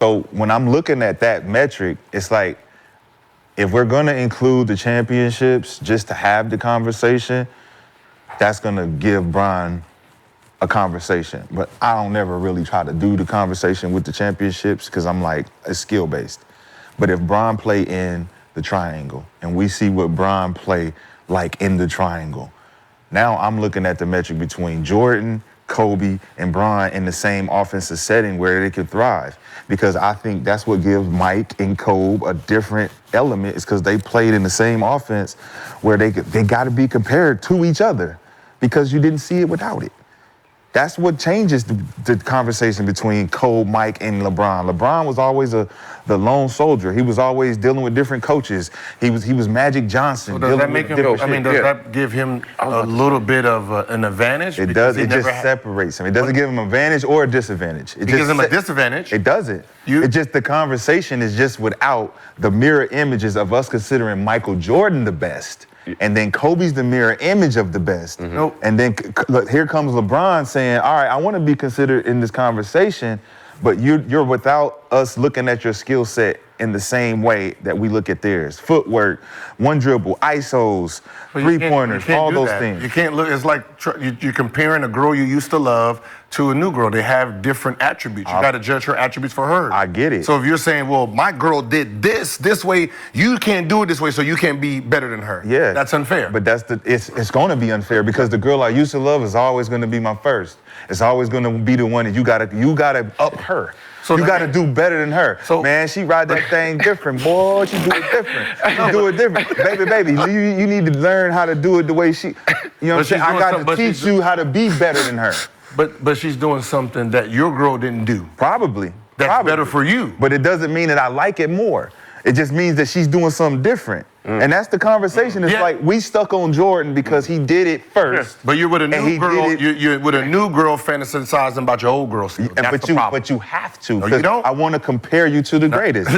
So when I'm looking at that metric, it's like, if we're gonna include the championships just to have the conversation, that's gonna give Bron a conversation. But I don't never really try to do the conversation with the championships because I'm like, it's skill-based. But if Bron play in the triangle and we see what Bron play like in the triangle, now I'm looking at the metric between Jordan, Kobe, and Bron in the same offensive setting where they could thrive. Because I think that's what gives Mike and Kobe a different element, is because they played in the same offense where they got to be compared to each other because you didn't see it without it. That's what changes the conversation between Kobe, Mike, and LeBron. LeBron was always the lone soldier. He was always dealing with different coaches. He was Magic Johnson. So does that make him? Does that give him a little bit of an advantage? It does. It just separates him. It doesn't give him an advantage or a disadvantage. It gives him a disadvantage. It doesn't. It just, the conversation is just without the mirror images of us considering Michael Jordan the best. And then Kobe's the mirror image of the best. Mm-hmm. And then look, here comes LeBron saying, all right, I want to be considered in this conversation, but you're without us looking at your skill set in the same way that we look at theirs. Footwork, one dribble, ISOs, three-pointers, all those things. You can't look, it's like you're comparing a girl you used to love to a new girl. They have different attributes. You got to judge her attributes for her. I get it. So if you're saying, well, my girl did this way, you can't do it this way, so you can't be better than her. Yeah. That's unfair. But it's going to be unfair because the girl I used to love is always going to be my first. It's always going to be the one that you got to up her. So you got to do better than her. So, man, she ride that thing different, boy. She do it different. She do it different. Baby, you need to learn how to do it the way she, you know what I'm saying? I got to teach you how to be better than her. But she's doing something that your girl didn't do. Probably. That's better for you. But it doesn't mean that I like it more. It just means that she's doing something different. And that's the conversation. It's like we stuck on Jordan because he did it first. But you're with a new girl. You're with a new girl fantasizing about your old girl still. That's the problem. But you have to. No, you don't. I want to compare you to the greatest.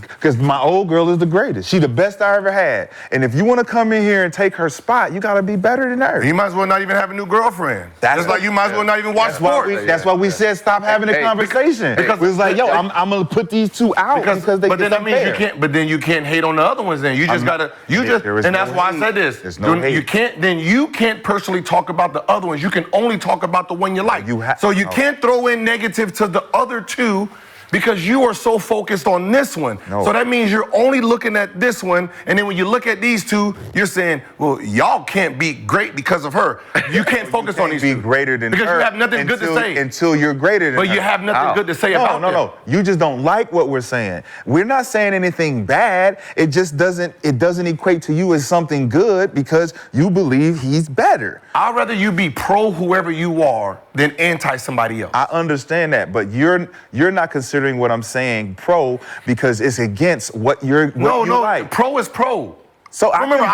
Because my old girl is the greatest. She the best I ever had. And if you want to come in here and take her spot, you got to be better than her. You might as well not even have a new girlfriend. Just like you might as well not even watch sports. That's why we said stop having the conversation. Because it was like, yo, I'm going to put these two out because they get unfair. You can't. But then you can't hate on the other ones. Then you just got to. And that's why I said this. You can't personally talk about the other ones. You can only talk about the one you like. So you can't throw in negative to the other two because you are so focused on this one. No. So that means you're only looking at this one, and then when you look at these two, you're saying, well, y'all can't be great because of her. You can't focus on these two. Be greater than because her you have nothing good to say. Until you're greater than her. But you have nothing good to say about them. No. You just don't like what we're saying. We're not saying anything bad. It just doesn't equate to you as something good because you believe he's better. I'd rather you be pro whoever you are than anti somebody else. I understand that, but you're not considering what I'm saying pro because it's against what you like. Pro is pro. So remember,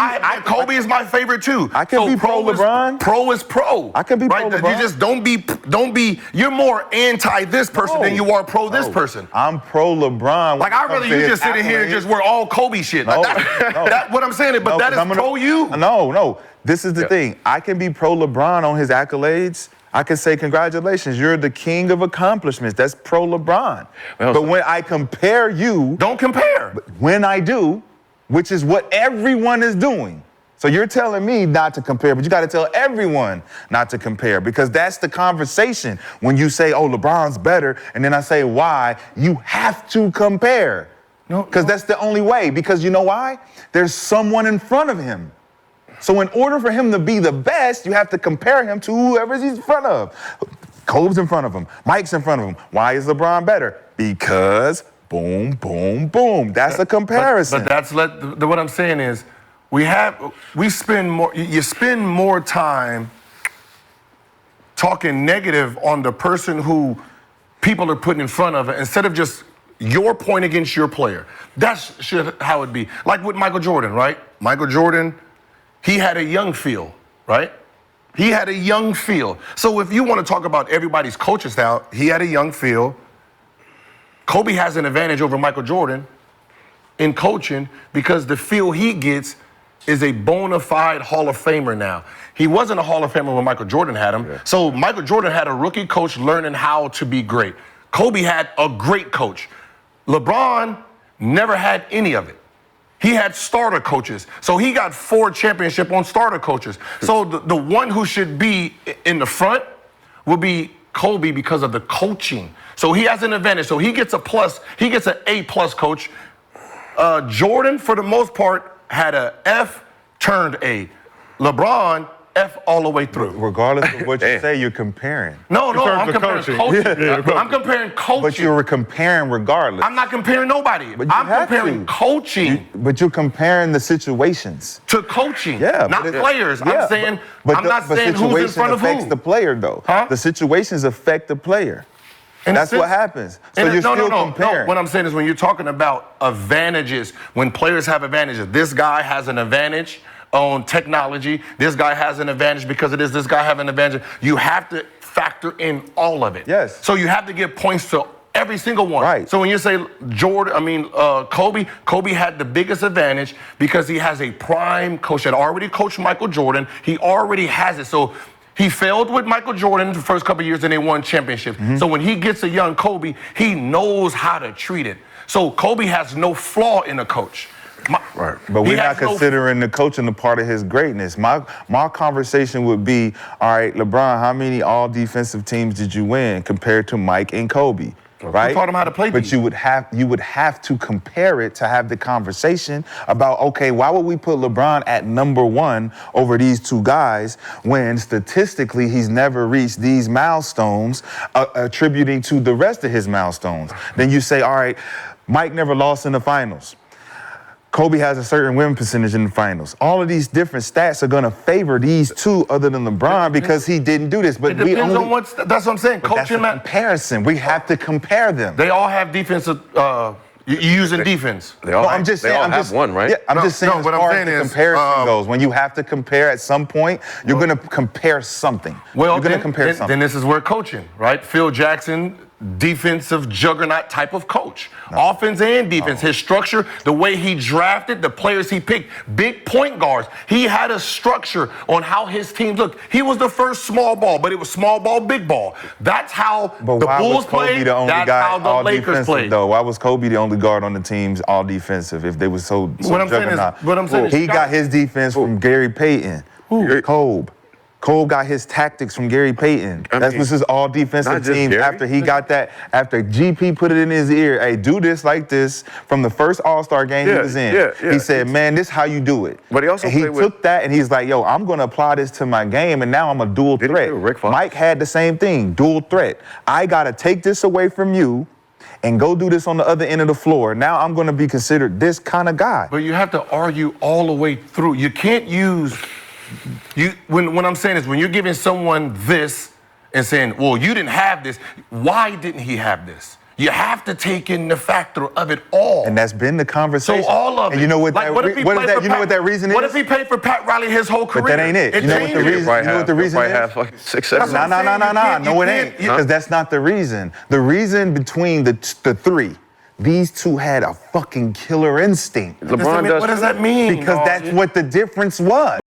Kobe is my favorite too. I can be pro LeBron. Pro is pro. I can be pro LeBron. You just don't be. You're more anti this person than you are pro this person. I'm pro LeBron. Like I'd rather you just sit in here and just wear all Kobe shit. No, that what I'm saying. But that is pro you. No. This is the thing. I can be pro LeBron on his accolades. I can say, congratulations, you're the king of accomplishments. That's pro LeBron. But when I compare you... Don't compare. When I do, which is what everyone is doing. So you're telling me not to compare, but you got to tell everyone not to compare because that's the conversation. When you say, oh, LeBron's better, and then I say, why? You have to compare. Because that's the only way. Because you know why? There's someone in front of him. So in order for him to be the best, you have to compare him to whoever he's in front of. Kobe's in front of him. Mike's in front of him. Why is LeBron better? Because boom, boom, boom. That's a comparison. But that's what I'm saying is you spend more time talking negative on the person who people are putting in front of it instead of just your point against your player. That's how it be. Like with Michael Jordan, right? Michael Jordan, he had a young feel, right? He had a young feel. So if you want to talk about everybody's coaching style, he had a young feel. Kobe has an advantage over Michael Jordan in coaching because the feel he gets is a bona fide Hall of Famer now. He wasn't a Hall of Famer when Michael Jordan had him. Yeah. So Michael Jordan had a rookie coach learning how to be great. Kobe had a great coach. LeBron never had any of it. He had starter coaches. So he got 4 championships on starter coaches. So the one who should be in the front will be Kobe because of the coaching. So he has an advantage. So he gets a plus. He gets an A+ coach. Jordan, for the most part, had a F turned A. LeBron, F all the way through. Regardless of what you say, you're comparing. No, I'm comparing coaching. I'm comparing coaching. But you were comparing regardless. I'm not comparing nobody. But you I'm have comparing to. coaching But you're comparing the situations. to coaching, Yeah, not but players. yeah, I'm saying, but I'm not the saying who's in situation front of affects who. the player, though. Huh? The situations affect the player. In a That's sense- what happens. So in a- you're no, still no. comparing. What I'm saying is when you're talking about advantages, when players have advantages, this guy has an advantage on technology. This guy has an advantage because of this. This guy has an advantage. You have to factor in all of it. Yes. So you have to give points to every single one. Right. So when you say Kobe had the biggest advantage because he has a prime coach that already coached Michael Jordan. He already has it. So he failed with Michael Jordan the first couple of years and they won championships. Mm-hmm. So when he gets a young Kobe, he knows how to treat it. So Kobe has no flaw in a coach. Right. But we're not considering the coaching the part of his greatness. My conversation would be, all right, LeBron, how many all defensive teams did you win compared to Mike and Kobe? Right? Who taught him how to play But defense? you would have to compare it to have the conversation about, okay, why would we put LeBron at number 1 over these 2 guys when statistically he's never reached these milestones, attributing to the rest of his milestones? Then you say, all right, Mike never lost in the finals. Kobe has a certain win percentage in the finals. All of these different stats are going to favor these 2 other than LeBron because he didn't do this. But It depends on what's. That's what I'm saying. But that's a Coaching, comparison. We have to compare them. they all have defensive. Using defense. They all, I'm just they saying. all I'm have just, one, right? Yeah, I'm No, just saying. no, as what I'm far saying as the is, comparison goes, when you have to compare at some point, you're going to compare something. Well, you're going to compare something. Then this is where coaching, right? Phil Jackson, defensive juggernaut type of coach. Offense and defense. His structure, the way he drafted, the players he picked, big point guards. He had a structure on how his team looked. He was the first small ball, but it was small ball, big ball. That's how But the why Bulls was Kobe played. the only That's guy how the all Lakers defensive, played. though? Why was Kobe the only guard on the teams all defensive if they were so What I'm saying is- juggernaut? what I'm saying is- he got his defense from Gary Payton. Kobe. Kobe got his tactics from Gary Payton. This is all defensive not just teams. Gary. After he got that, after GP put it in his ear, hey, do this like this from the first All-Star game he was in. He said, man, this is how you do it. But he also and he played with- took that and he's like, yo, I'm going to apply this to my game, and now I'm a dual Did he threat. play with Rick Fox? Mike had the same thing, dual threat. I got to take this away from you and go do this on the other end of the floor. Now I'm going to be considered this kind of guy. But you have to argue all the way through. You can't use when I'm saying is when you're giving someone this and saying, well, you didn't have this. Why didn't he have this? You have to take in the factor of it all. And that's been the conversation. So all of it. And you know what Like, that, what if he what is played that, for you know Pat- what that reason is? What if he paid for Pat Riley his whole career? But that ain't it. You know what the changes. reason? You know what the reason probably is? have like 6, 7. That's what I'm saying. You No, it can't- ain't. Because that's not the reason. The reason between the 3, these 2 had a fucking killer instinct. LeBron does. What does that mean? Because that's what the difference was.